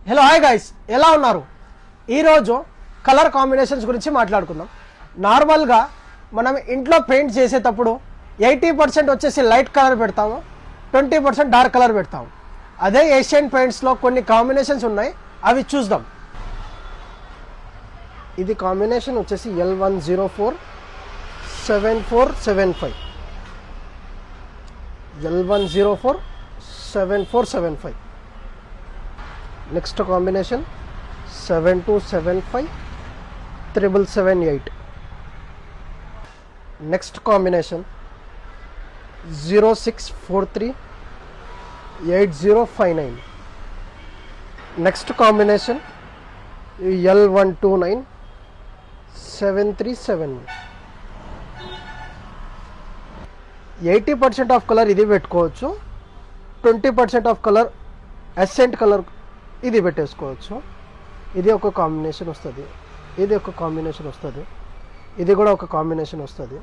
Hello hi guys, ఎలా ఉన్నారు? ఈరోజు కలర్ కాంబినేషన్స్ గురించి మాట్లాడుకుందాం. నార్మల్గా మనం ఇంట్లో పెయింట్ చేసేటప్పుడు 80% వచ్చేసి లైట్ కలర్ పెడతాము, 20% డార్క్ కలర్ పెడతాము. అదే ఏషియన్ పెయింట్స్లో కొన్ని కాంబినేషన్స్ ఉన్నాయి, అవి చూద్దాం. ఇది కాంబినేషన్ వచ్చేసి L1047475 L1047475. Next combination 72757778. Next combination 06438059. Next combination L1297371. 80% of colour ఇది పెట్టుకోవచ్చు, 20% ఆఫ్ కలర్ ఎసెంట్ కలర్ ఇది పెట్టేసుకోవచ్చు. ఇది ఒక కాంబినేషన్ వస్తుంది, ఇది ఒక కాంబినేషన్ వస్తుంది, ఇది కూడా ఒక కాంబినేషన్ వస్తుంది.